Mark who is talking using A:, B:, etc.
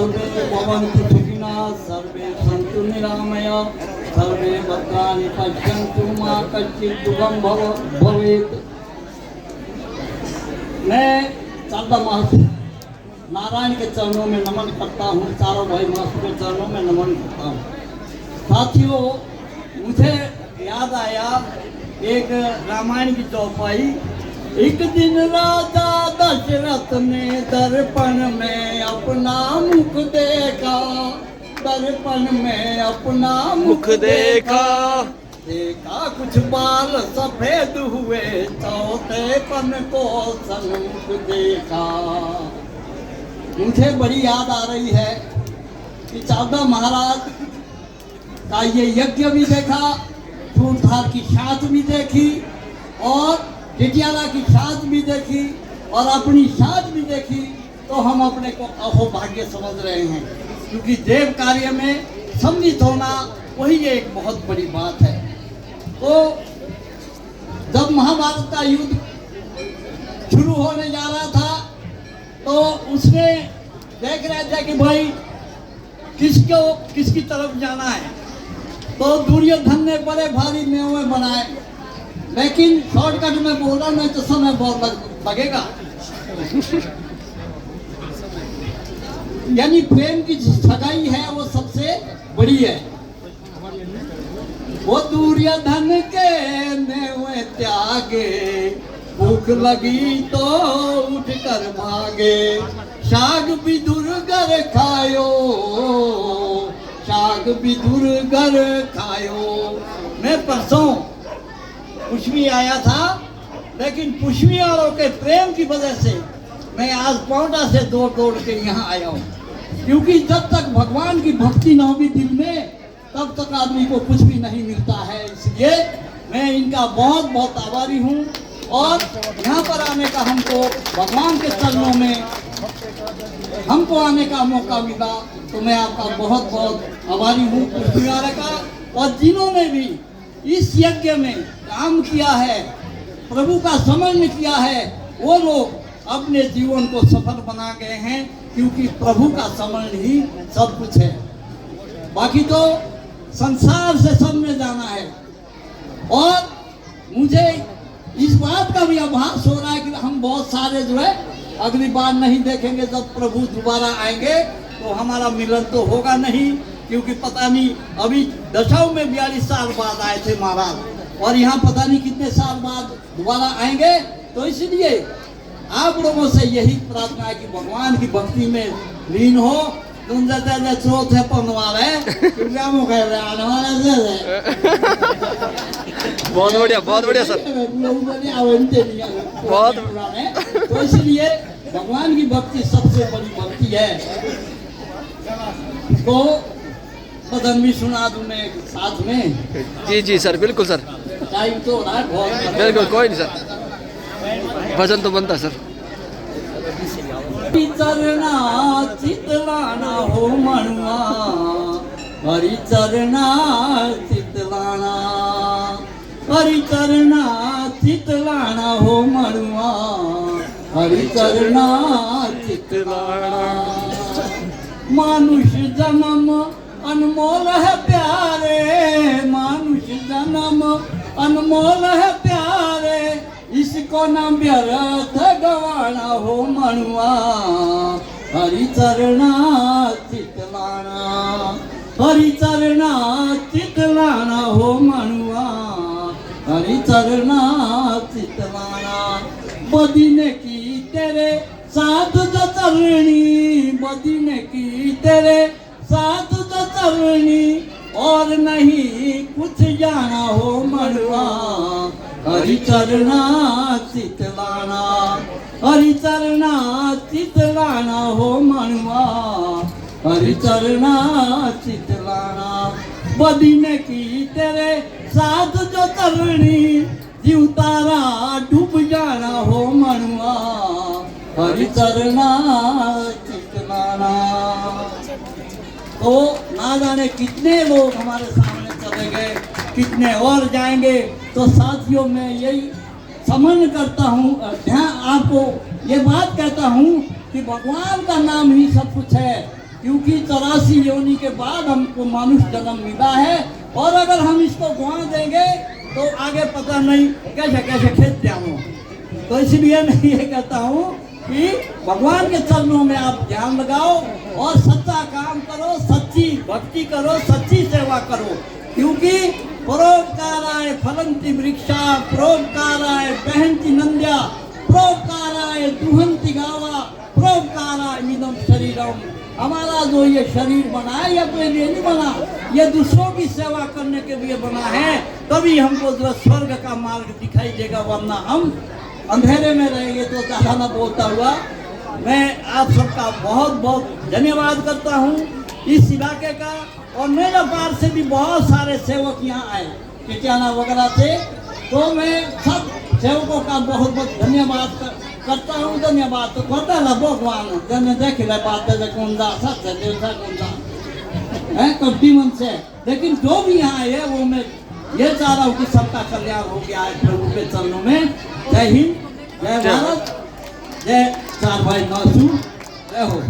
A: सर्वे भवन्तु सुखिनः सर्वे सन्तु निरामया सर्वे भद्राणि पश्यन्तु मा कश्चित् दुःखं भवेत्। मैं चारदा महर्षि नारायण के चरणों में नमन करता हूँ, चारों भाई महर्षि के चरणों में नमन करता हूँ। साथियों, मुझे याद आया एक रामायण की चौपाई। एक दिन राजा दशरथ ने दर्पण में अपना मुख देखा, दर्पण में अपना मुख देखा, देखा कुछ बाल सफेद हुए, चौथेपन को सन्मुख देखा। मुझे बड़ी याद आ रही है कि चावदा महाराज का ये यज्ञ भी देखा, चूरधार की साथ भी देखी और जिटियाला की साथ भी देखी और अपनी साथ भी देखी, तो हम अपने को अहोभाग्य समझ रहे हैं, क्योंकि देव कार्य में सम्मिलित होना वही एक बहुत बड़ी बात है। तो जब महाभारत का युद्ध शुरू होने जा रहा था, तो उसमें देख रहे थे कि भाई किसकी तरफ जाना है। तो दुर्योधन ने बड़े भारी मेवे बनाए, लेकिन शॉर्टकट में बोला नहीं तो समय बहुत लगेगा। यानी प्रेम की सगाई है वो सबसे बड़ी है। वो दुर्योधन के मेवे त्यागे, भूख लगी तो उठ कर भागे, शाग विदुर घर खायो, शाग विदुर घर खायो। मैं परसों पुष्पी आया था, लेकिन पुष्पी वालों के प्रेम की वजह से मैं आज पौंटा से दौड़ के यहाँ आया हूँ, क्योंकि जब तक भगवान की भक्ति न होगी दिल में, तब तक आदमी को कुछ भी नहीं मिलता है। इसलिए मैं इनका बहुत बहुत आभारी हूँ और यहाँ पर आने का हमको भगवान के चरणों में हमको आने का मौका मिला, तो मैं आपका बहुत बहुत आभारी हूँ पुष्पी वाले का। और जिन्होंने भी इस यज्ञ में काम किया है, प्रभु का समरण किया है, वो लोग अपने जीवन को सफल बना गए हैं, क्योंकि प्रभु का समरण ही सब कुछ है। बाकी तो संसार से सब में जाना है। और मुझे इस बात का भी आभास हो रहा है कि हम बहुत सारे जो है अगली बार नहीं देखेंगे। जब प्रभु दोबारा आएंगे तो हमारा मिलन तो होगा नहीं, क्योंकि पता नहीं अभी दशाऊ में 42 साल बाद आए थे महाराज, और यहाँ पता नहीं कितने साल बाद दोबारा आएंगे। तो इसलिए आप लोगों से यही प्रार्थना है कि भगवान की भक्ति में लीन हो। तुम जैसे स्रोत है पनवार है, आने वाले
B: बहुत बढ़िया सर, बहुत।
A: तो इसलिए भगवान की भक्ति सबसे बड़ी भक्ति है। तो भजन भी सुना दूं मैं साथ में।
B: जी सर, बिल्कुल सर।
A: टाइम तो हो रहा है बहुत।
B: बिल्कुल, कोई नहीं सर, भजन तो बनता सर।
A: चरना चितलाना हो मनुआ, हरि चरना चितलाना, हरि चरना चितलाना हो मनुआ, हरि चरना चितलाना। मानुष जन्म अनमोल है प्यारे, मानुष जन्म अनमोल है प्यारे, इसको न व्यर्थ गवाना हो मनुआ, हरि चरना चितलाना, हरि चरना चितलाना हो मनुआ, हरि चरना चितलाना। बदीने की तेरे साथ जो चरणी, बदीने की तेरे साथ जो चरणी, और नहीं कुछ जाना हो मनुआ, हरि चरना चितलाना, हरि चरना चितलाना हो मनुआ, हरि चरना चितलाना। बदीने की तेरे साथ जो चरणी, जीव तारा डूब जाना हो मनुआ, हरि चरना चितलाना। तो ना जाने कितने लोग हमारे सामने चले गए, कितने और जाएंगे। तो साथियों, मैं यही समन करता हूँ, ध्यान आपको ये बात कहता हूँ कि भगवान का नाम ही सब कुछ है। क्योंकि 84 योनि के बाद हमको मानुष जन्म मिला है, और अगर हम इसको गंवा देंगे तो आगे पता नहीं कैसे कैसे खेत जाऊँ। तो इसलिए मैं ये कहता हूँ कि भगवान के चरणों में आप ध्यान लगाओ और सच्चा काम करो, सच्ची भक्ति करो, सच्ची सेवा करो। क्योंकि परोपकाराय फलंति वृक्षा, परोपकाराय बहन्ति नंद्या, परोपकाराय दुहन्ति गावा, परोपकाराय इदं शरीरम। हमारा जो ये शरीर बना है ये अपने लिए नहीं बना, ये दूसरों की सेवा करने के लिए बना है। तभी हमको जो स्वर्ग का मार्ग दिखाई देगा, वरना हम अंधेरे में रहेंगे। तो ज्यादा न बोलता हुआ मैं आप सबका बहुत बहुत धन्यवाद करता हूँ इस इलाके का। और मेरे पार से भी बहुत सारे सेवक यहाँ आए किटियाना वगैरह से, तो मैं सब सेवकों का बहुत बहुत धन्यवाद करता हूँ। धन्यवाद तो करता है भगवान, जन देख ले बात है कौन दा सच है देवता कौन दा है कभी मन से। लेकिन जो भी यहाँ आए वो मैं ये चाह रहा हूँ कि सबका कल्याण हो गया है प्रभु के चरणों में। जय हिंद, जय भारत, जय चार भाई नासू, जय हो।